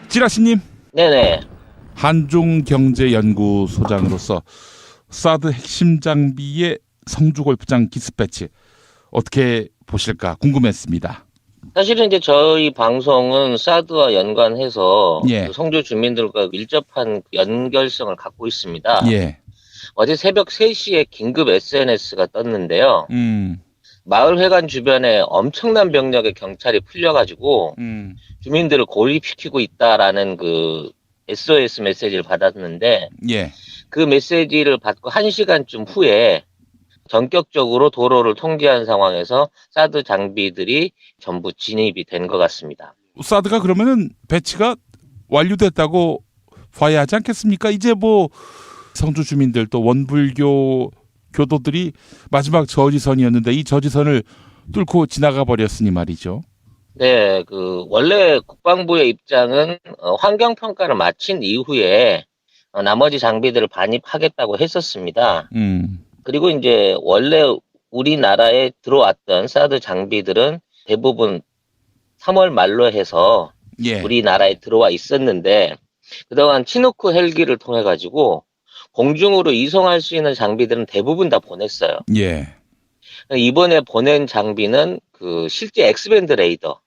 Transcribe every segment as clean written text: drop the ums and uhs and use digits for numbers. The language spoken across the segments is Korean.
찌라시님, 네네. 한중경제연구소장으로서 사드 핵심 장비의 성주골프장 기습배치 어떻게 보실까 궁금했습니다. 사실은 이제 저희 방송은 사드와 연관해서 예, 그 성주 주민들과 밀접한 연결성을 갖고 있습니다. 예, 어제 새벽 3시에 긴급 SNS가 떴는데요. 음, 마을회관 주변에 엄청난 병력의 경찰이 풀려가지고 음, 주민들을 고립시키고 있다라는 그 SOS 메시지를 받았는데 예, 그 메시지를 받고 1시간쯤 후에 전격적으로 도로를 통제한 상황에서 사드 장비들이 전부 진입이 된 것 같습니다. 사드가 그러면은 배치가 완료됐다고 봐야 하지 않겠습니까? 이제 뭐 성주 주민들 또 원불교 교도들이 마지막 저지선이었는데 이 저지선을 뚫고 지나가 버렸으니 말이죠. 네, 원래 국방부의 입장은 환경평가를 마친 이후에 나머지 장비들을 반입하겠다고 했었습니다. 그리고 이제 원래 우리나라에 들어왔던 사드 장비들은 대부분 3월 말로 해서 예, 우리나라에 들어와 있었는데 그동안 치누크 헬기를 통해 가지고 공중으로 이송할 수 있는 장비들은 대부분 다 보냈어요. 예, 이번에 보낸 장비는 그 실제 엑스밴드 레이더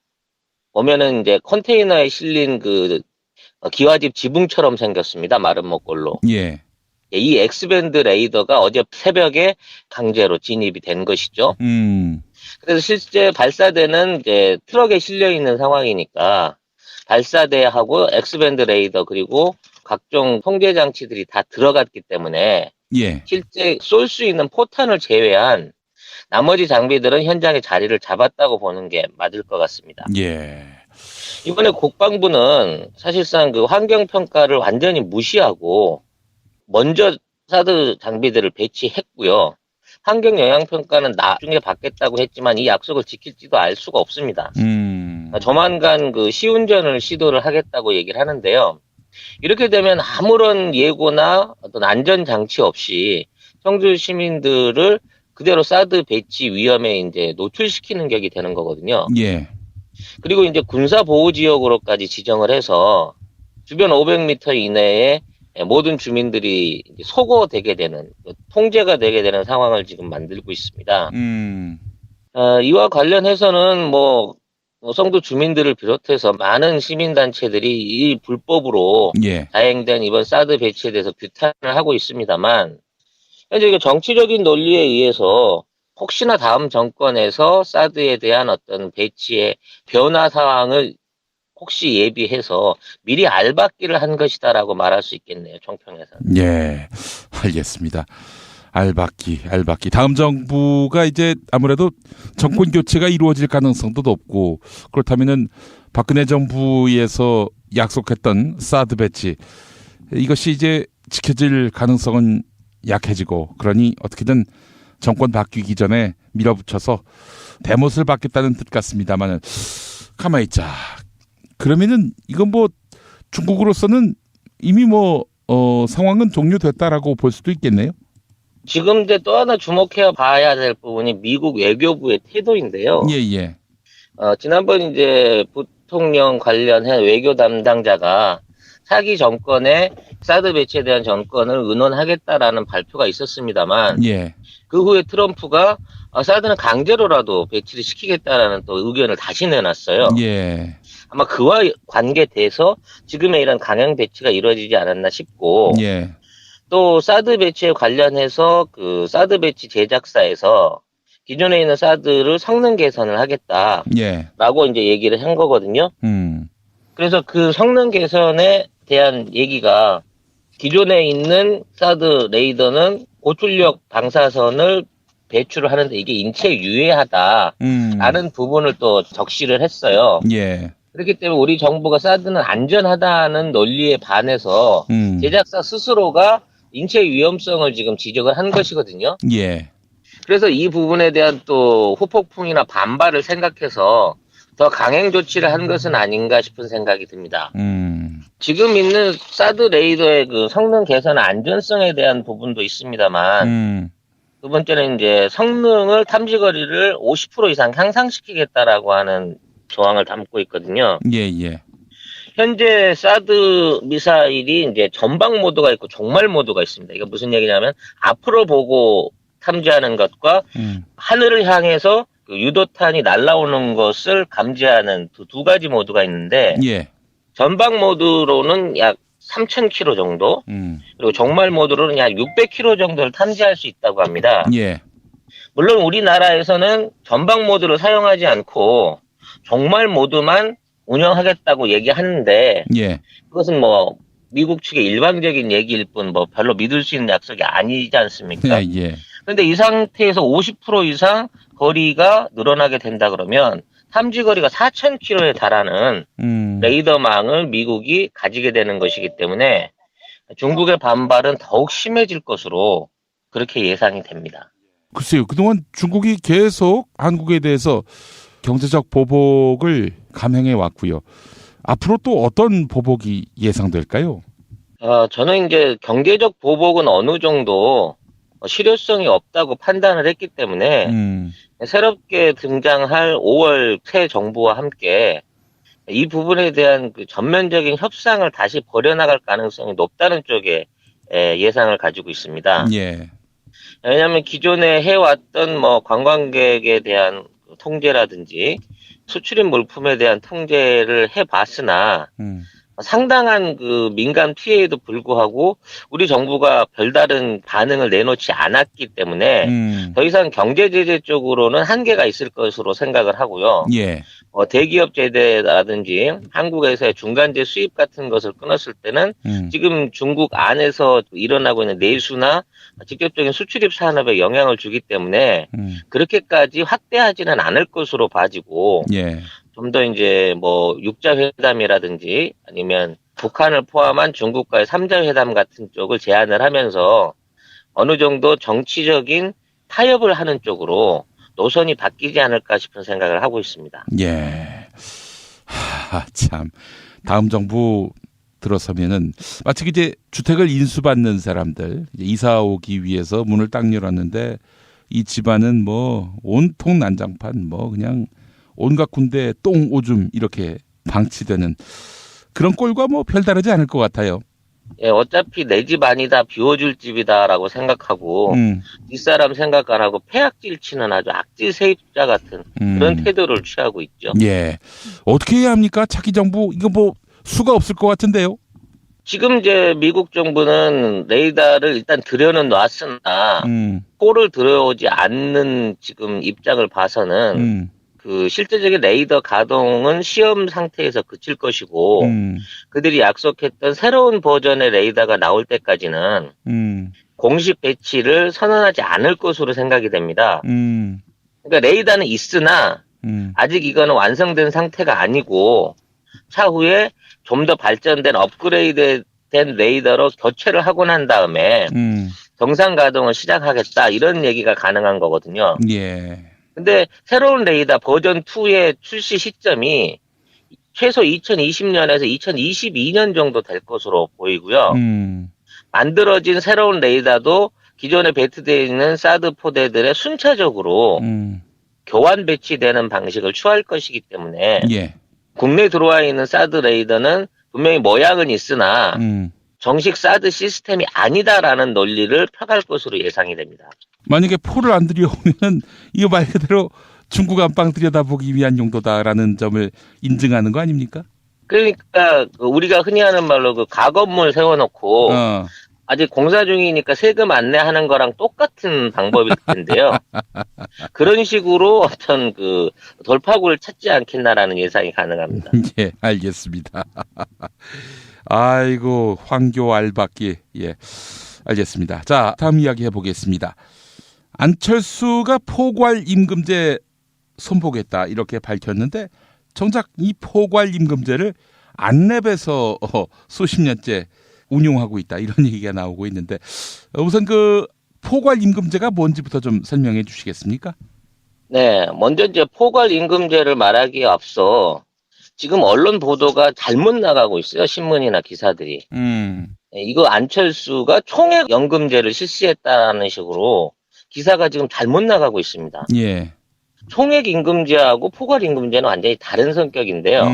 보면은 이제 컨테이너에 실린 기와집 지붕처럼 생겼습니다. 마른 목골로. 예, 이 엑스밴드 레이더가 어제 새벽에 강제로 진입이 된 것이죠. 그래서 실제 발사대는 이제 트럭에 실려 있는 상황이니까 발사대하고 엑스밴드 레이더 그리고 각종 통제 장치들이 다 들어갔기 때문에 예, 실제 쏠 수 있는 포탄을 제외한 나머지 장비들은 현장에 자리를 잡았다고 보는 게 맞을 것 같습니다. 예, 이번에 국방부는 사실상 그 환경평가를 완전히 무시하고 먼저 사드 장비들을 배치했고요. 환경영향평가는 나중에 받겠다고 했지만 이 약속을 지킬지도 알 수가 없습니다. 조만간 그 시운전을 시도를 하겠다고 얘기를 하는데요. 이렇게 되면 아무런 예고나 어떤 안전장치 없이 청주 시민들을 그대로 사드 배치 위험에 이제 노출시키는 격이 되는 거거든요. 예, 그리고 이제 군사보호지역으로까지 지정을 해서 주변 500m 이내에 모든 주민들이 이제 소거되게 되는, 통제가 되게 되는 상황을 지금 만들고 있습니다. 이와 관련해서는 성도 주민들을 비롯해서 많은 시민단체들이 이 불법으로 예, 자행된 이번 사드 배치에 대해서 규탄을 하고 있습니다만, 현재 이게 정치적인 논리에 의해서 혹시나 다음 정권에서 사드에 대한 어떤 배치의 변화 상황을 혹시 예비해서 미리 알박기를 한 것이다라고 말할 수 있겠네요. 총평에서는. 예, 알겠습니다. 알박기. 다음 정부가 이제 아무래도 정권 교체가 이루어질 가능성도 높고 그렇다면은 박근혜 정부에서 약속했던 사드 배치 이것이 이제 지켜질 가능성은 약해지고 그러니 어떻게든 정권 바뀌기 전에 밀어붙여서 대못을 받겠다는 뜻 같습니다만은 가만히 있자. 그러면은 이건 뭐 중국으로서는 이미 상황은 종료됐다라고 볼 수도 있겠네요. 지금 이제 또 하나 주목해 봐야 될 부분이 미국 외교부의 태도인데요. 예, 예. 지난번 이제 부통령 관련한 외교 담당자가 차기 정권의 사드 배치에 대한 정권을 의논하겠다라는 발표가 있었습니다만 예. 그 후에 트럼프가 사드는 강제로라도 배치를 시키겠다라는 또 의견을 다시 내놨어요. 예. 아마 그와 관계돼서 지금의 이런 강행 배치가 이루어지지 않았나 싶고 예. 또 사드 배치에 관련해서 그 사드 배치 제작사에서 기존에 있는 사드를 성능 개선을 하겠다라고 예. 이제 얘기를 한 거거든요. 음. 그래서 그 성능 개선에 대한 얘기가 기존에 있는 사드 레이더는 고출력 방사선을 배출을 하는데 이게 인체에 유해하다라는 부분을 또 적시를 했어요. 예. 그렇기 때문에 우리 정부가 사드는 안전하다는 논리에 반해서 제작사 스스로가 인체 위험성을 지금 지적을 한 것이거든요. 예. 그래서 이 부분에 대한 또 후폭풍이나 반발을 생각해서 더 강행 조치를 한 것은 아닌가 싶은 생각이 듭니다. 지금 있는 사드 레이더의 그 성능 개선 안전성에 대한 부분도 있습니다만 두 번째는 이제 성능을 탐지거리를 50% 이상 향상시키겠다라고 하는 조항을 담고 있거든요. 예, 예. 현재 사드 미사일이 이제 전방 모드가 있고 종말 모드가 있습니다. 이게 무슨 얘기냐면 앞으로 보고 탐지하는 것과 하늘을 향해서 그 유도탄이 날아오는 것을 감지하는 두 가지 모드가 있는데 예. 전방 모드로는 약 3,000km 정도, 그리고 종말 모드로는 약 600km 정도를 탐지할 수 있다고 합니다. 예. 물론 우리나라에서는 전방 모드를 사용하지 않고 종말 모드만 운영하겠다고 얘기하는데 예. 그것은 뭐 미국 측의 일방적인 얘기일 뿐 뭐 별로 믿을 수 있는 약속이 아니지 않습니까? 예. 예. 그런데 이 상태에서 50% 이상 거리가 늘어나게 된다 그러면 탐지 거리가 4,000km에 달하는 레이더망을 미국이 가지게 되는 것이기 때문에 중국의 반발은 더욱 심해질 것으로 그렇게 예상이 됩니다. 글쎄요. 그동안 중국이 계속 한국에 대해서 경제적 보복을 감행해 왔고요. 앞으로 또 어떤 보복이 예상될까요? 저는 이제 경제적 보복은 어느 정도 실효성이 없다고 판단을 했기 때문에 새롭게 등장할 5월 새 정부와 함께 이 부분에 대한 그 전면적인 협상을 다시 벌여나갈 가능성이 높다는 쪽에 예상을 가지고 있습니다. 예. 왜냐하면 기존에 해왔던 뭐 관광객에 대한 통제라든지 수출입 물품에 대한 통제를 해봤으나 상당한 그 민간 피해에도 불구하고 우리 정부가 별다른 반응을 내놓지 않았기 때문에 더 이상 경제 제재 쪽으로는 한계가 있을 것으로 생각을 하고요. 예. 대기업 제재라든지 한국에서의 중간재 수입 같은 것을 끊었을 때는 지금 중국 안에서 일어나고 있는 내수나 직접적인 수출입 산업에 영향을 주기 때문에 그렇게까지 확대하지는 않을 것으로 봐지고 예. 좀 더 이제 뭐 육자회담이라든지 아니면 북한을 포함한 중국과의 3자 회담 같은 쪽을 제안을 하면서 어느 정도 정치적인 타협을 하는 쪽으로 노선이 바뀌지 않을까 싶은 생각을 하고 있습니다. 예. 참. 다음 정부 들어서면은 마치 이제 주택을 인수받는 사람들 이제 이사 오기 위해서 문을 딱 열었는데 이 집안은 뭐 온통 난장판 뭐 그냥 온갖 군데 똥 오줌 이렇게 방치되는 그런 꼴과 뭐 별다르지 않을 것 같아요. 예, 어차피 내 집 아니다 비워줄 집이다라고 생각하고 뒷사람 생각 안 하고 폐악질 치는 아주 악질 세입자 같은 그런 태도를 취하고 있죠. 예. 어떻게 해야 합니까? 차기 정부 이거 뭐 수가 없을 것 같은데요. 지금 이제 미국 정부는 레이더를 일단 들여는 놨으나 꼴을 들여오지 않는 지금 입장을 봐서는 그 실제적인 레이더 가동은 시험 상태에서 그칠 것이고 그들이 약속했던 새로운 버전의 레이더가 나올 때까지는 공식 배치를 선언하지 않을 것으로 생각이 됩니다. 그러니까 레이더는 있으나 아직 이거는 완성된 상태가 아니고 차후에 좀 더 발전된 업그레이드된 레이더로 교체를 하고 난 다음에 정상 가동을 시작하겠다 이런 얘기가 가능한 거거든요. 예. 근데 새로운 레이더 버전 2의 출시 시점이 최소 2020년에서 2022년 정도 될 것으로 보이고요. 만들어진 새로운 레이더도 기존에 배치되어 있는 사드 포대들의 순차적으로 교환 배치되는 방식을 취할 것이기 때문에 예. 국내에 들어와 있는 사드 레이더는 분명히 모양은 있으나 정식 사드 시스템이 아니다라는 논리를 펴갈 것으로 예상이 됩니다. 만약에 포를 안 들여오면 이거 말 그대로 중국 안방 들여다보기 위한 용도다라는 점을 인증하는 거 아닙니까? 그러니까 우리가 흔히 하는 말로 그 가건물 세워놓고 아직 공사 중이니까 세금 안내하는 거랑 똑같은 방법일 텐데요. 그런 식으로 어떤 그 돌파구를 찾지 않겠나라는 예상이 가능합니다. 예, 알겠습니다. 아이고 황교 알박기. 예, 알겠습니다. 자, 다음 이야기 해보겠습니다. 안철수가 포괄 임금제 선보겠다 이렇게 밝혔는데 정작 이 포괄 임금제를 안랩에서 수십 년째 운용하고 있다 이런 얘기가 나오고 있는데 우선 그 포괄 임금제가 뭔지부터 좀 설명해 주시겠습니까? 네, 먼저 이제 포괄 임금제를 말하기에 앞서 지금 언론 보도가 잘못 나가고 있어요. 신문이나 기사들이. 이거 안철수가 총액 연금제를 실시했다는 식으로 기사가 지금 잘못 나가고 있습니다. 예. 총액 임금제하고 포괄 임금제는 완전히 다른 성격인데요.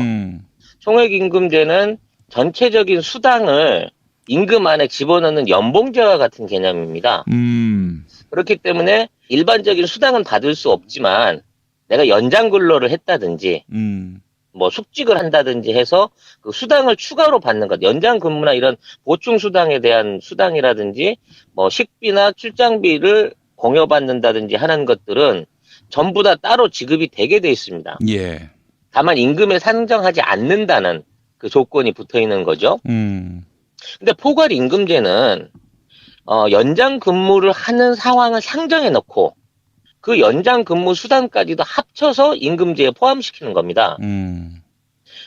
총액임금제는 전체적인 수당을 임금 안에 집어넣는 연봉제와 같은 개념입니다. 그렇기 때문에 일반적인 수당은 받을 수 없지만 내가 연장 근로를 했다든지 뭐 숙직을 한다든지 해서 그 수당을 추가로 받는 것, 연장 근무나 이런 보충 수당에 대한 수당이라든지 뭐 식비나 출장비를 공여받는다든지 하는 것들은 전부 다 따로 지급이 되게 돼 있습니다. 예. 다만 임금에 산정하지 않는다는 그 조건이 붙어 있는 거죠. 근데 포괄 임금제는 연장 근무를 하는 상황을 상정해 놓고 그 연장 근무 수당까지도 합쳐서 임금제에 포함시키는 겁니다.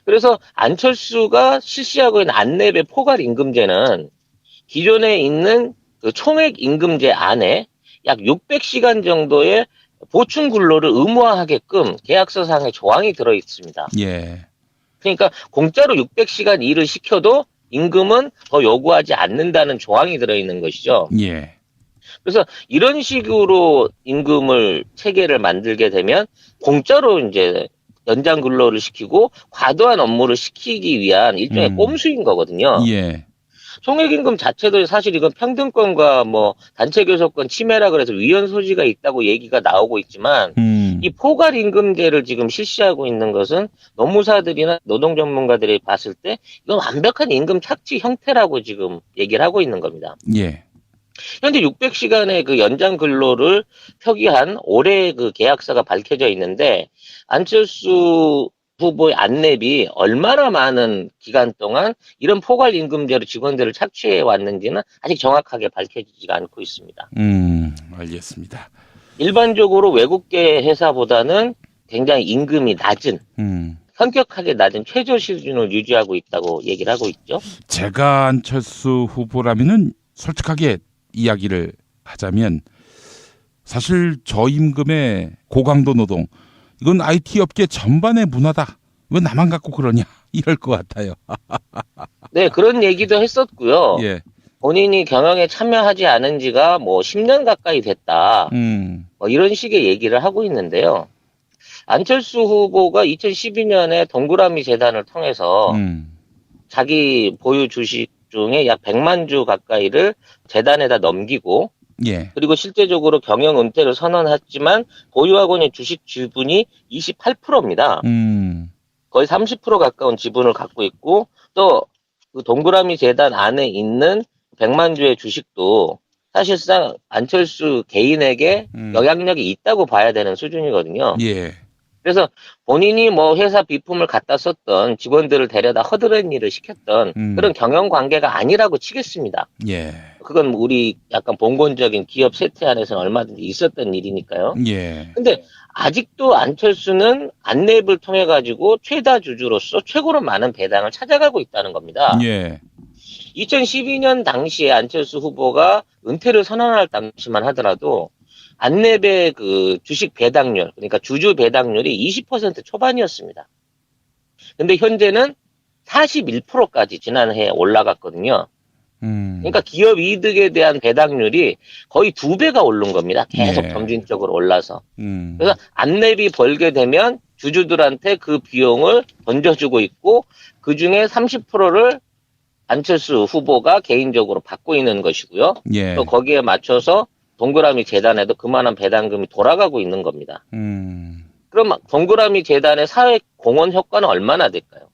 그래서 안철수가 실시하고 있는 안내배 포괄 임금제는 기존에 있는 그 총액 임금제 안에 약 600시간 정도의 보충 근로를 의무화하게끔 계약서상의 조항이 들어 있습니다. 예. 그러니까 공짜로 600시간 일을 시켜도 임금은 더 요구하지 않는다는 조항이 들어 있는 것이죠. 예. 그래서 이런 식으로 임금을 체계를 만들게 되면 공짜로 이제 연장 근로를 시키고 과도한 업무를 시키기 위한 일종의 꼼수인 거거든요. 예. 총액임금 자체도 사실 이건 평등권과 뭐 단체교섭권 침해라 그래서 위헌 소지가 있다고 얘기가 나오고 있지만 이 포괄임금제를 지금 실시하고 있는 것은 노무사들이나 노동 전문가들이 봤을 때 이건 완벽한 임금 착취 형태라고 지금 얘기를 하고 있는 겁니다. 예. 현재 600시간의 그 연장 근로를 표기한 올해 그 계약서가 밝혀져 있는데 안철수 후보의 안내비 얼마나 많은 기간 동안 이런 포괄 임금제로 직원들을 착취해 왔는지는 아직 정확하게 밝혀지지가 않고 있습니다. 알겠습니다. 일반적으로 외국계 회사보다는 굉장히 임금이 낮은 현격하게 낮은 최저 수준을 유지하고 있다고 얘기를 하고 있죠. 제가 안철수 후보라면은 솔직하게 이야기를 하자면 사실 저임금의 고강도 노동 이건 IT 업계 전반의 문화다. 왜 나만 갖고 그러냐 이럴 것 같아요. 네, 그런 얘기도 했었고요. 예. 본인이 경영에 참여하지 않은 지가 뭐 10년 가까이 됐다. 뭐 이런 식의 얘기를 하고 있는데요. 안철수 후보가 2012년에 동그라미 재단을 통해서 자기 보유 주식 중에 약 100만 주 가까이를 재단에다 넘기고 예. 그리고 실제적으로 경영 은퇴를 선언했지만 보유하고 있는 주식 지분이 28%입니다. 거의 30% 가까운 지분을 갖고 있고 또 그 동그라미 재단 안에 있는 100만 주의 주식도 사실상 안철수 개인에게 영향력이 있다고 봐야 되는 수준이거든요. 예. 그래서 본인이 뭐 회사 비품을 갖다 썼던 직원들을 데려다 허드렛 일을 시켰던 그런 경영 관계가 아니라고 치겠습니다. 예. 그건 우리 약간 봉건적인 기업 세태 안에서는 얼마든지 있었던 일이니까요. 예. 근데 아직도 안철수는 안내입을 통해 가지고 최다 주주로서 최고로 많은 배당을 찾아가고 있다는 겁니다. 예. 2012년 당시에 안철수 후보가 은퇴를 선언할 당시만 하더라도 안내배 그 주식 배당률, 그러니까 주주 배당률이 20% 초반이었습니다. 근데 현재는 41%까지 지난해에 올라갔거든요. 그러니까 기업 이득에 대한 배당률이 거의 2배가 오른 겁니다. 계속 네. 점진적으로 올라서. 그래서 안내비 벌게 되면 주주들한테 그 비용을 던져주고 있고 그중에 30%를 안철수 후보가 개인적으로 받고 있는 것이고요. 예. 또 거기에 맞춰서 동그라미 재단에도 그만한 배당금이 돌아가고 있는 겁니다. 그럼 동그라미 재단의 사회 공헌 효과는 얼마나 될까요?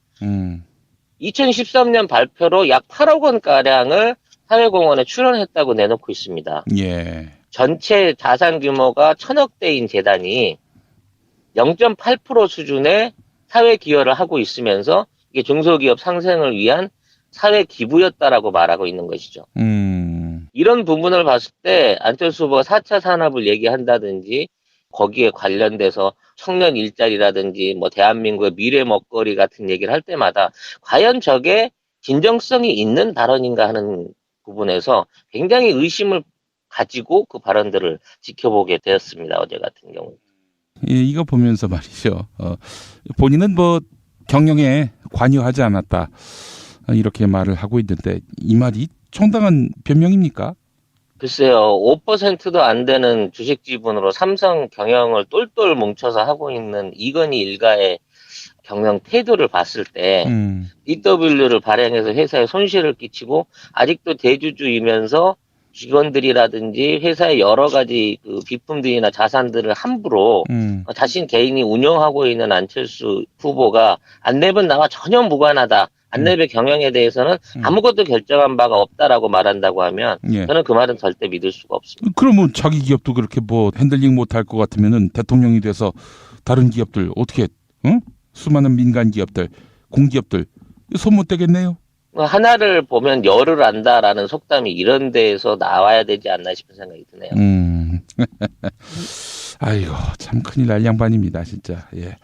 2013년 발표로 약 8억 원가량을 사회공헌에 출연했다고 내놓고 있습니다. 예. 전체 자산 규모가 1,000억대인 재단이 0.8% 수준의 사회 기여를 하고 있으면서 이게 중소기업 상생을 위한 사회 기부였다라고 말하고 있는 것이죠. 이런 부분을 봤을 때 안철수 후보가 4차 산업을 얘기한다든지 거기에 관련돼서 청년 일자리라든지 뭐 대한민국의 미래 먹거리 같은 얘기를 할 때마다 과연 저게 진정성이 있는 발언인가 하는 부분에서 굉장히 의심을 가지고 그 발언들을 지켜보게 되었습니다. 어제 같은 경우. 예, 이거 보면서 말이죠. 본인은 뭐 경영에 관여하지 않았다. 이렇게 말을 하고 있는데 이 말이 정당한 변명입니까? 글쎄요. 5%도 안 되는 주식 지분으로 삼성 경영을 똘똘 뭉쳐서 하고 있는 이건희 일가의 경영 태도를 봤을 때 DW를 발행해서 회사에 손실을 끼치고 아직도 대주주이면서 직원들이라든지 회사의 여러 가지 그 비품들이나 자산들을 함부로 자신 개인이 운영하고 있는 안철수 후보가 안내변 나와 전혀 무관하다. 안내변 경영에 대해서는 아무것도 결정한 바가 없다라고 말한다고 하면 예. 저는 그 말은 절대 믿을 수가 없습니다. 그러면 자기 기업도 그렇게 뭐 핸들링 못할 것 같으면은 대통령이 돼서 다른 기업들 어떻게 수많은 민간 기업들, 공기업들 손 못 대겠네요. 하나를 보면 열을 안다라는 속담이 이런 데에서 나와야 되지 않나 싶은 생각이 드네요. 아이고 참 큰일 날 양반입니다 진짜. 예.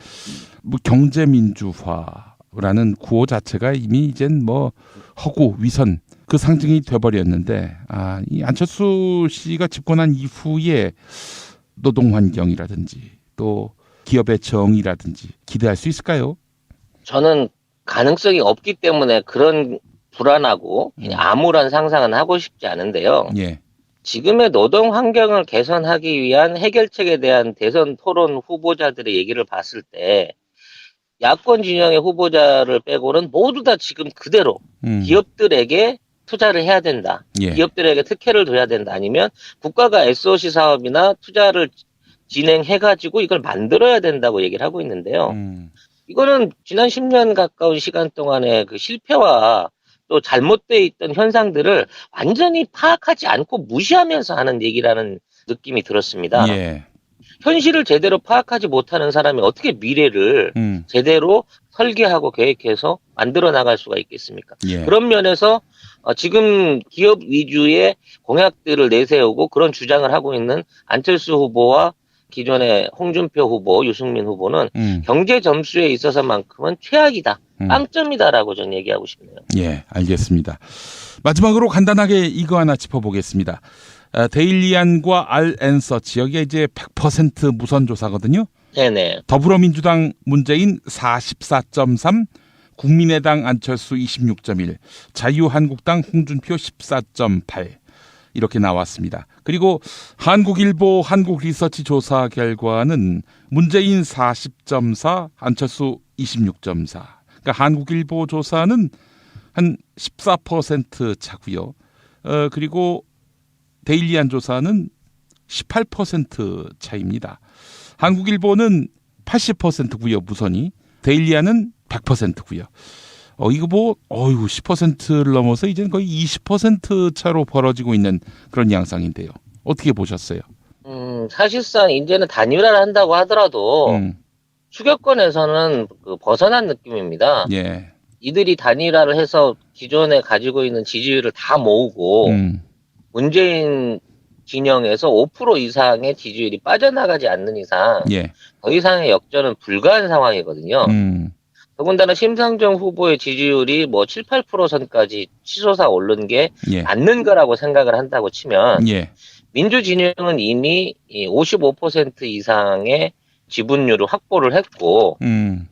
뭐 경제민주화라는 구호 자체가 이미 이젠 뭐 허구 위선 그 상징이 돼버렸는데 이 안철수 씨가 집권한 이후에 노동 환경이라든지 또 기업의 정의라든지 기대할 수 있을까요? 저는 가능성이 없기 때문에 그런 불안하고 그냥 암울한 상상은 하고 싶지 않은데요. 예. 지금의 노동 환경을 개선하기 위한 해결책에 대한 대선 토론 후보자들의 얘기를 봤을 때 야권 진영의 후보자를 빼고는 모두 다 지금 그대로 기업들에게 투자를 해야 된다. 예. 기업들에게 특혜를 둬야 된다. 아니면 국가가 SOC 사업이나 투자를 진행해가지고 이걸 만들어야 된다고 얘기를 하고 있는데요. 이거는 지난 10년 가까운 시간 동안의 그 실패와 또 잘못되어 있던 현상들을 완전히 파악하지 않고 무시하면서 하는 얘기라는 느낌이 들었습니다. 예. 현실을 제대로 파악하지 못하는 사람이 어떻게 미래를 제대로 설계하고 계획해서 만들어 나갈 수가 있겠습니까? 예. 그런 면에서 지금 기업 위주의 공약들을 내세우고 그런 주장을 하고 있는 안철수 후보와 기존의 홍준표 후보, 유승민 후보는 경제 점수에 있어서만큼은 최악이다. 빵점이다라고 저는 얘기하고 싶네요. 예, 알겠습니다. 마지막으로 간단하게 이거 하나 짚어보겠습니다. 데일리안과 알앤서치 여기에 이제 100% 무선 조사거든요. 네네. 더불어민주당 문재인 44.3, 국민의당 안철수 26.1, 자유한국당 홍준표 14.8 이렇게 나왔습니다. 그리고 한국일보 한국리서치 조사 결과는 문재인 40.4, 안철수 26.4. 그러니까 한국일보 조사는 한 14% 차고요. 그리고 데일리안 조사는 18% 차입니다. 한국일보는 80%고요, 무선이. 데일리안은 100%고요. 이거 뭐, 10%를 넘어서 이제는 거의 20% 차로 벌어지고 있는 그런 양상인데요. 어떻게 보셨어요? 사실상 이제는 단일화를 한다고 하더라도 추격권에서는 벗어난 느낌입니다. 예. 이들이 단일화를 해서 기존에 가지고 있는 지지율을 다 모으고 문재인 진영에서 5% 이상의 지지율이 빠져나가지 않는 이상 예. 더 이상의 역전은 불가한 상황이거든요. 더군다나 심상정 후보의 지지율이 뭐 7, 8% 선까지 치솟아 오른 게 예. 맞는 거라고 생각을 한다고 치면 예. 민주진영은 이미 55% 이상의 지분율을 확보를 했고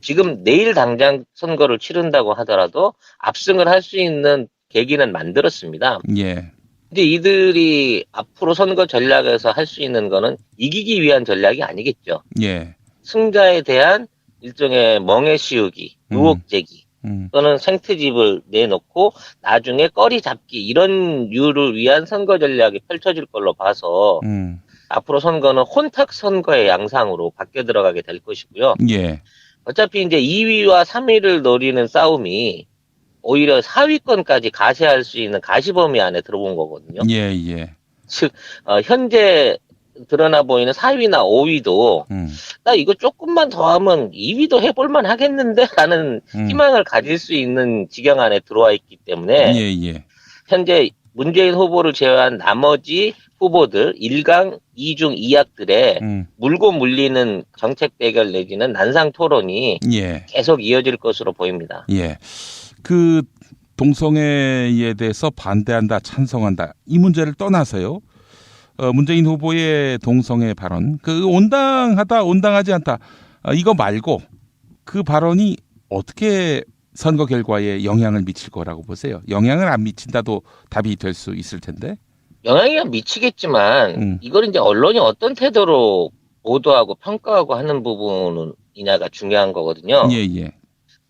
지금 내일 당장 선거를 치른다고 하더라도 압승을 할 수 있는 계기는 만들었습니다. 예. 이제 이들이 앞으로 선거 전략에서 할 수 있는 거는 이기기 위한 전략이 아니겠죠. 예. 승자에 대한 일종의 멍에 씌우기, 의혹 제기 또는 생트집을 내놓고 나중에 꺼리 잡기 이런 류를 위한 선거 전략이 펼쳐질 걸로 봐서 앞으로 선거는 혼탁 선거의 양상으로 바뀌어 들어가게 될 것이고요. 예. 어차피 이제 2위와 3위를 노리는 싸움이 오히려 4위권까지 가세할 수 있는 가시범위 안에 들어온 거거든요. 예. 예. 즉 현재 드러나 보이는 4위나 5위도 나 이거 조금만 더 하면 2위도 해볼만 하겠는데 라는 희망을 가질 수 있는 지경 안에 들어와 있기 때문에 예. 예. 현재 문재인 후보를 제외한 나머지 후보들 1강, 2중, 2약들의 물고 물리는 정책 대결 내지는 난상 토론이 예. 계속 이어질 것으로 보입니다. 예. 그 동성애에 대해서 반대한다, 찬성한다 이 문제를 떠나서요. 문재인 후보의 동성애 발언, 그 온당하다, 온당하지 않다 이거 말고 그 발언이 어떻게 선거 결과에 영향을 미칠 거라고 보세요? 영향을 안 미친다도 답이 될 수 있을 텐데. 영향이 미치겠지만 이걸 이제 언론이 어떤 태도로 보도하고 평가하고 하는 부분이냐가 중요한 거거든요. 예, 예.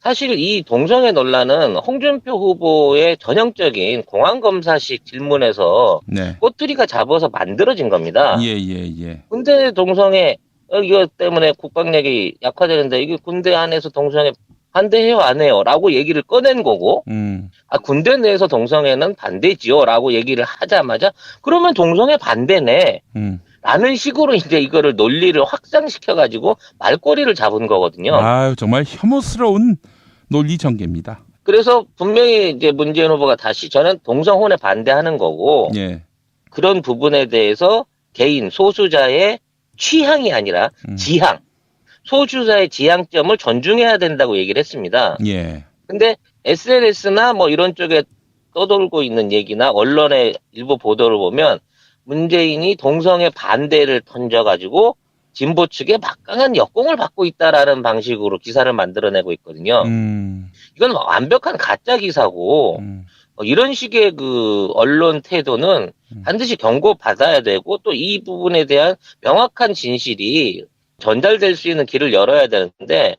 사실 이 동성애 논란은 홍준표 후보의 전형적인 공안검사식 질문에서 네. 꼬투리가 잡아서 만들어진 겁니다. 예. 군대 동성애 이거 때문에 국방력이 약화되는데 이게 군대 안에서 동성애 반대해요 안 해요? 라고 얘기를 꺼낸 거고 군대 내에서 동성애는 반대지요 라고 얘기를 하자마자 그러면 동성애 반대네 라는 식으로 이제 이거를 논리를 확장시켜가지고 말꼬리를 잡은 거거든요. 아유, 정말 혐오스러운 논리 전개입니다. 그래서 분명히 이제 문재인 후보가 다시 저는 동성혼에 반대하는 거고 예. 그런 부분에 대해서 개인 소수자의 취향이 아니라 지향, 소수자의 지향점을 존중해야 된다고 얘기를 했습니다. 예. 근데 SNS나 뭐 이런 쪽에 떠돌고 있는 얘기나 언론의 일부 보도를 보면 문재인이 동성애 반대를 던져가지고 진보 측에 막강한 역공을 받고 있다라는 방식으로 기사를 만들어내고 있거든요. 이건 완벽한 가짜 기사고 이런 식의 그 언론 태도는 반드시 경고받아야 되고 또 이 부분에 대한 명확한 진실이 전달될 수 있는 길을 열어야 되는데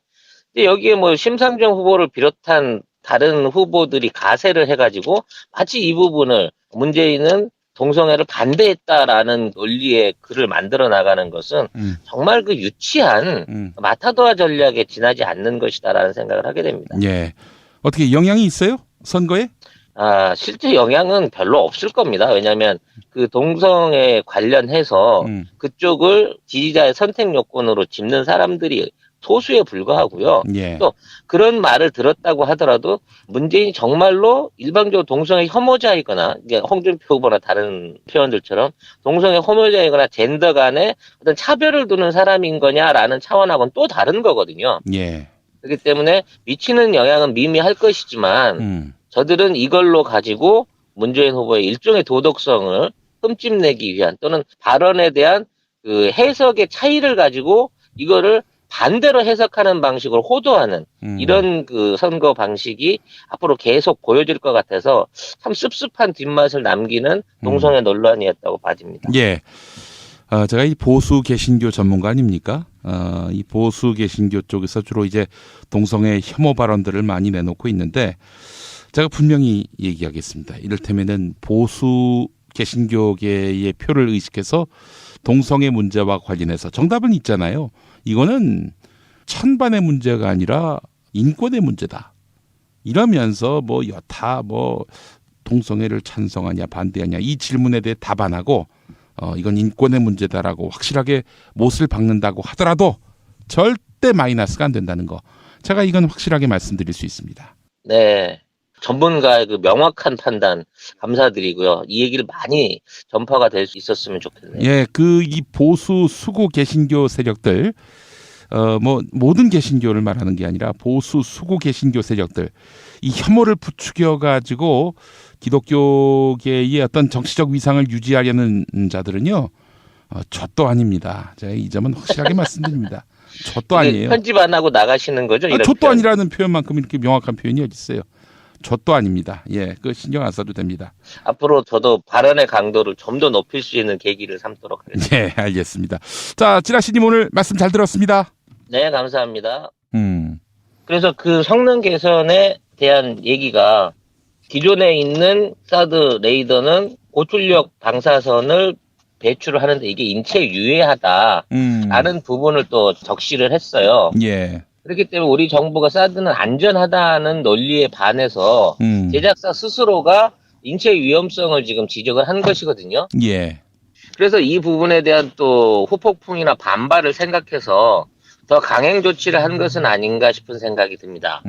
여기에 뭐 심상정 후보를 비롯한 다른 후보들이 가세를 해가지고 마치 이 부분을 문재인은 동성애를 반대했다라는 논리의 글을 만들어 나가는 것은 정말 그 유치한 마타도아 전략에 지나지 않는 것이다라는 생각을 하게 됩니다. 예. 어떻게 영향이 있어요? 선거에? 실제 영향은 별로 없을 겁니다. 왜냐하면 그 동성애 관련해서 그쪽을 지지자의 선택 요건으로 짚는 사람들이 소수에 불과하고요. 예. 또 그런 말을 들었다고 하더라도 문재인이 정말로 일방적으로 동성애 혐오자이거나 이게 홍준표 후보나 다른 표현들처럼 동성애 혐오자이거나 젠더 간에 어떤 차별을 두는 사람인 거냐라는 차원하고는 또 다른 거거든요. 예. 그렇기 때문에 미치는 영향은 미미할 것이지만 저들은 이걸로 가지고 문재인 후보의 일종의 도덕성을 흠집내기 위한 또는 발언에 대한 그 해석의 차이를 가지고 이거를 반대로 해석하는 방식으로 호도하는 이런 그 선거 방식이 앞으로 계속 보여질 것 같아서 참 씁씁한 뒷맛을 남기는 동성애 논란이었다고 봐집니다. 예. 제가 이 보수 개신교 전문가 아닙니까? 이 보수 개신교 쪽에서 주로 이제 동성애 혐오 발언들을 많이 내놓고 있는데 제가 분명히 얘기하겠습니다. 이를테면은 보수 개신교계의 표를 의식해서 동성애 문제와 관련해서 정답은 있잖아요. 이거는 찬반의 문제가 아니라 인권의 문제다. 이러면서 뭐 여타 뭐 동성애를 찬성하냐 반대하냐 이 질문에 대해 답 안 하고 이건 인권의 문제다라고 확실하게 못을 박는다고 하더라도 절대 마이너스가 안 된다는 거. 제가 이건 확실하게 말씀드릴 수 있습니다. 네. 전문가의 그 명확한 판단 감사드리고요. 이 얘기를 많이 전파가 될 수 있었으면 좋겠네요. 예, 이 보수 수구 개신교 세력들, 뭐 모든 개신교를 말하는 게 아니라 보수 수구 개신교 세력들, 이 혐오를 부추겨 가지고 기독교계의 어떤 정치적 위상을 유지하려는 자들은요, 젖도 아닙니다. 제가 이 점은 확실하게 말씀드립니다. 젖도 아니에요. 편집 안 하고 나가시는 거죠? 이런 젖도 표현. 아니라는 표현만큼 이렇게 명확한 표현이 어디 있어요? 젖도 아닙니다. 예, 그 신경 안 써도 됩니다. 앞으로 저도 발언의 강도를 좀 더 높일 수 있는 계기를 삼도록 하겠습니다. 예, 알겠습니다. 자, 찌라시님 오늘 말씀 잘 들었습니다. 네, 감사합니다. 그래서 그 성능 개선에 대한 얘기가 기존에 있는 사드 레이더는 고출력 방사선을 배출을 하는데 이게 인체에 유해하다라는 부분을 또 적시를 했어요. 예. 그렇기 때문에 우리 정부가 사드는 안전하다는 논리에 반해서 제작사 스스로가 인체 위험성을 지금 지적을 한 것이거든요. 예. 그래서 이 부분에 대한 또 후폭풍이나 반발을 생각해서 더 강행 조치를 한 것은 아닌가 싶은 생각이 듭니다.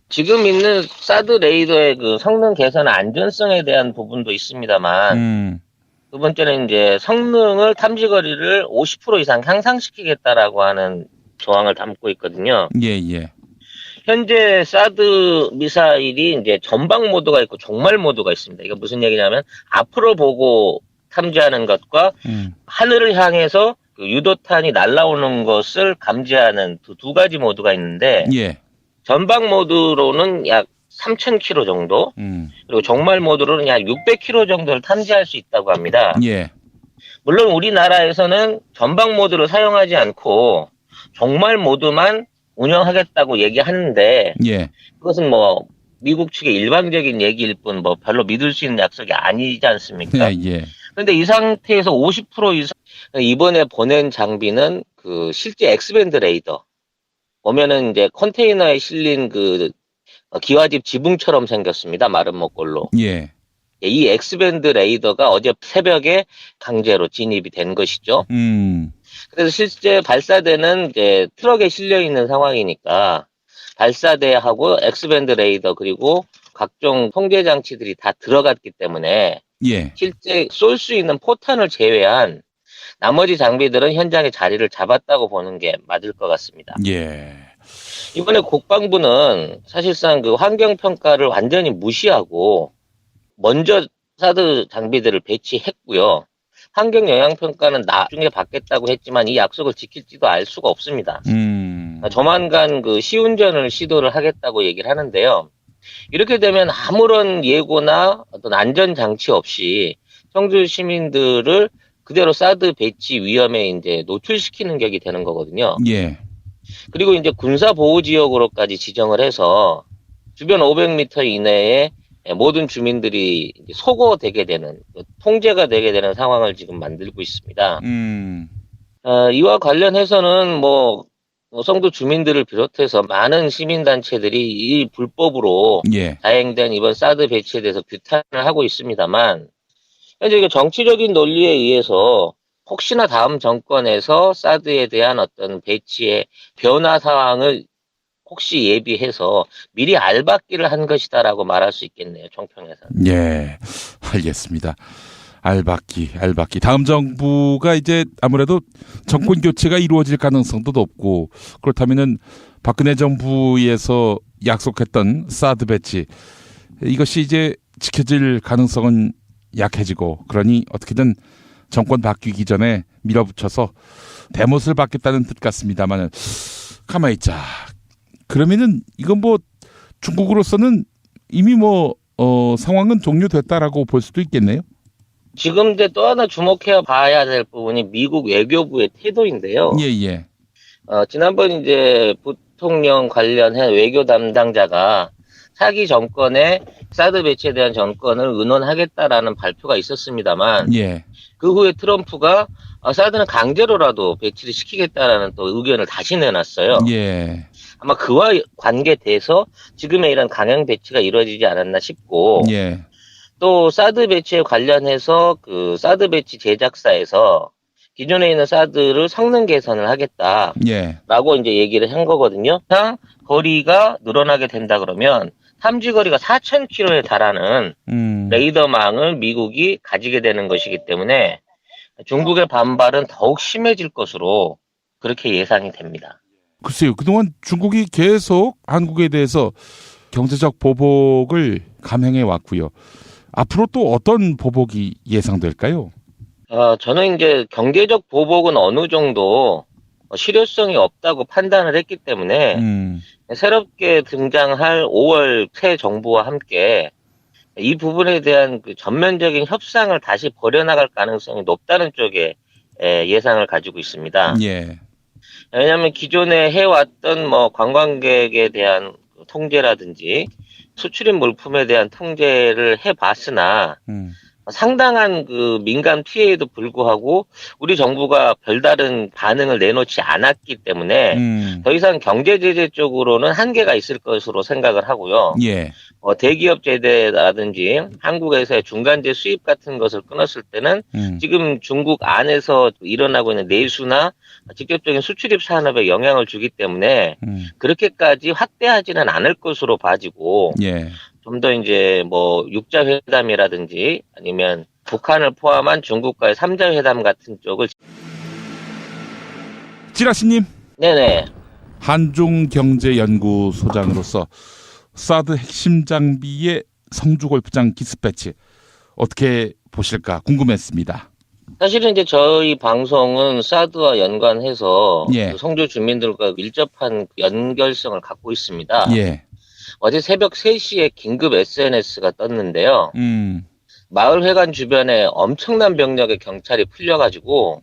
지금 있는 사드 레이더의 그 성능 개선 안전성에 대한 부분도 있습니다만 두 번째는 이제 성능을 탐지거리를 50% 이상 향상시키겠다라고 하는 조항을 담고 있거든요. 예. 현재 사드 미사일이 이제 전방 모드가 있고 종말 모드가 있습니다. 이게 무슨 얘기냐면 앞으로 보고 탐지하는 것과 하늘을 향해서 그 유도탄이 날아오는 것을 감지하는 두 가지 모드가 있는데 예. 전방 모드로는 약 3,000km 정도 그리고 종말 모드로는 약 600km 정도를 탐지할 수 있다고 합니다. 예. 물론 우리나라에서는 전방 모드를 사용하지 않고 종말 모드만 운영하겠다고 얘기하는데 예. 그것은 뭐 미국 측의 일방적인 얘기일 뿐 뭐 별로 믿을 수 있는 약속이 아니지 않습니까? 예, 예. 그런데 이 상태에서 50% 이상 이번에 보낸 장비는 그 실제 엑스밴드 레이더 보면은 이제 컨테이너에 실린 그 기와집 지붕처럼 생겼습니다. 마른 목골로. 예. 이 엑스밴드 레이더가 어제 새벽에 강제로 진입이 된 것이죠. 그래서 실제 발사대는 이제 트럭에 실려 있는 상황이니까 발사대하고 엑스밴드 레이더 그리고 각종 통제 장치들이 다 들어갔기 때문에 예. 실제 쏠 수 있는 포탄을 제외한 나머지 장비들은 현장에 자리를 잡았다고 보는 게 맞을 것 같습니다. 예. 이번에 국방부는 사실상 그 환경 평가를 완전히 무시하고 먼저 사드 장비들을 배치했고요. 환경 영향 평가는 나중에 받겠다고 했지만 이 약속을 지킬지도 알 수가 없습니다. 조만간 그 시운전을 시도를 하겠다고 얘기를 하는데요. 이렇게 되면 아무런 예고나 어떤 안전 장치 없이 청주 시민들을 그대로 사드 배치 위험에 이제 노출시키는 격이 되는 거거든요. 예. 그리고 이제 군사 보호 지역으로까지 지정을 해서 주변 500m 이내에 모든 주민들이 이제 소거되게 되는, 통제가 되게 되는 상황을 지금 만들고 있습니다. 이와 관련해서는 뭐 성도 주민들을 비롯해서 많은 시민단체들이 이 불법으로 예. 자행된 이번 사드 배치에 대해서 규탄을 하고 있습니다만, 현재 이게 정치적인 논리에 의해서 혹시나 다음 정권에서 사드에 대한 어떤 배치의 변화 상황을 혹시 예비해서 미리 알박기를 한 것이다라고 말할 수 있겠네요. 총평에서는. 예. 알겠습니다. 알박기. 다음 정부가 이제 아무래도 정권 교체가 이루어질 가능성도 높고 그렇다면은 박근혜 정부에서 약속했던 사드 배치 이것이 이제 지켜질 가능성은 약해지고 그러니 어떻게든 정권 바뀌기 전에 밀어붙여서 대못을 받겠다는 뜻 같습니다만은 가만히 있자. 그러면은 이건 뭐 중국으로서는 이미 뭐 상황은 종료됐다라고 볼 수도 있겠네요. 지금 이제 또 하나 주목해 봐야 될 부분이 미국 외교부의 태도인데요. 예. 지난번 이제 부통령 관련해 외교 담당자가 차기 정권의 사드 배치에 대한 정권을 의논하겠다라는 발표가 있었습니다만 예. 그 후에 트럼프가 사드는 강제로라도 배치를 시키겠다라는 또 의견을 다시 내놨어요. 예. 아마 그와 관계돼서 지금의 이런 강행 배치가 이루어지지 않았나 싶고 예. 또 사드 배치에 관련해서 그 사드 배치 제작사에서 기존에 있는 사드를 성능 개선을 하겠다라고 예. 이제 얘기를 한 거거든요. 거리가 늘어나게 된다 그러면 탐지 거리가 4,000km에 달하는 레이더망을 미국이 가지게 되는 것이기 때문에 중국의 반발은 더욱 심해질 것으로 그렇게 예상이 됩니다. 글쎄요. 그동안 중국이 계속 한국에 대해서 경제적 보복을 감행해 왔고요. 앞으로 또 어떤 보복이 예상될까요? 저는 이제 경제적 보복은 어느 정도 실효성이 없다고 판단을 했기 때문에 새롭게 등장할 5월 새 정부와 함께 이 부분에 대한 그 전면적인 협상을 다시 벌여나갈 가능성이 높다는 쪽에 예상을 가지고 있습니다. 예. 왜냐하면 기존에 해왔던 뭐 관광객에 대한 통제라든지 수출입 물품에 대한 통제를 해봤으나 상당한 그 민간 피해에도 불구하고 우리 정부가 별다른 반응을 내놓지 않았기 때문에 더 이상 경제 제재 쪽으로는 한계가 있을 것으로 생각을 하고요. 예. 대기업 제재라든지 한국에서의 중간재 수입 같은 것을 끊었을 때는 지금 중국 안에서 일어나고 있는 내수나 직접적인 수출입 산업에 영향을 주기 때문에 그렇게까지 확대하지는 않을 것으로 봐지고 예. 좀 더 이제 뭐 육자 회담이라든지 아니면 북한을 포함한 중국과의 3자 회담 같은 쪽을 지라시님. 네네. 한중경제연구소장으로서 사드 핵심 장비의 성주골프장 기습배치 어떻게 보실까 궁금했습니다. 사실은 이제 저희 방송은 사드와 연관해서 예. 그 성주 주민들과 밀접한 연결성을 갖고 있습니다. 예. 어제 새벽 3시에 긴급 SNS가 떴는데요. 마을회관 주변에 엄청난 병력의 경찰이 풀려가지고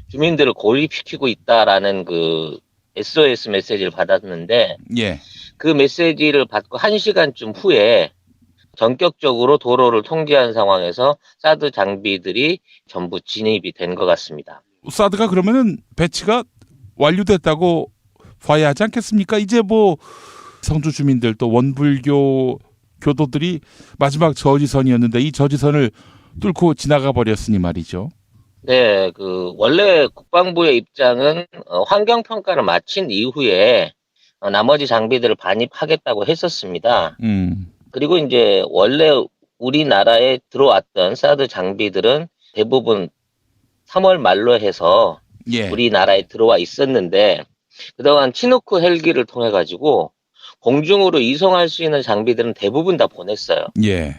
주민들을 고립시키고 있다라는 그 SOS 메시지를 받았는데 예. 그 메시지를 받고 1시간쯤 후에 전격적으로 도로를 통제한 상황에서 사드 장비들이 전부 진입이 된 것 같습니다. 사드가 그러면은 배치가 완료됐다고 봐야 하지 않겠습니까? 이제 뭐 성주 주민들 또 원불교 교도들이 마지막 저지선이었는데 이 저지선을 뚫고 지나가 버렸으니 말이죠. 네, 원래 국방부의 입장은 환경평가를 마친 이후에 나머지 장비들을 반입하겠다고 했었습니다. 그리고 이제 원래 우리나라에 들어왔던 사드 장비들은 대부분 3월 말로 해서 예. 우리나라에 들어와 있었는데 그동안 치누크 헬기를 통해 가지고 공중으로 이송할 수 있는 장비들은 대부분 다 보냈어요. 예.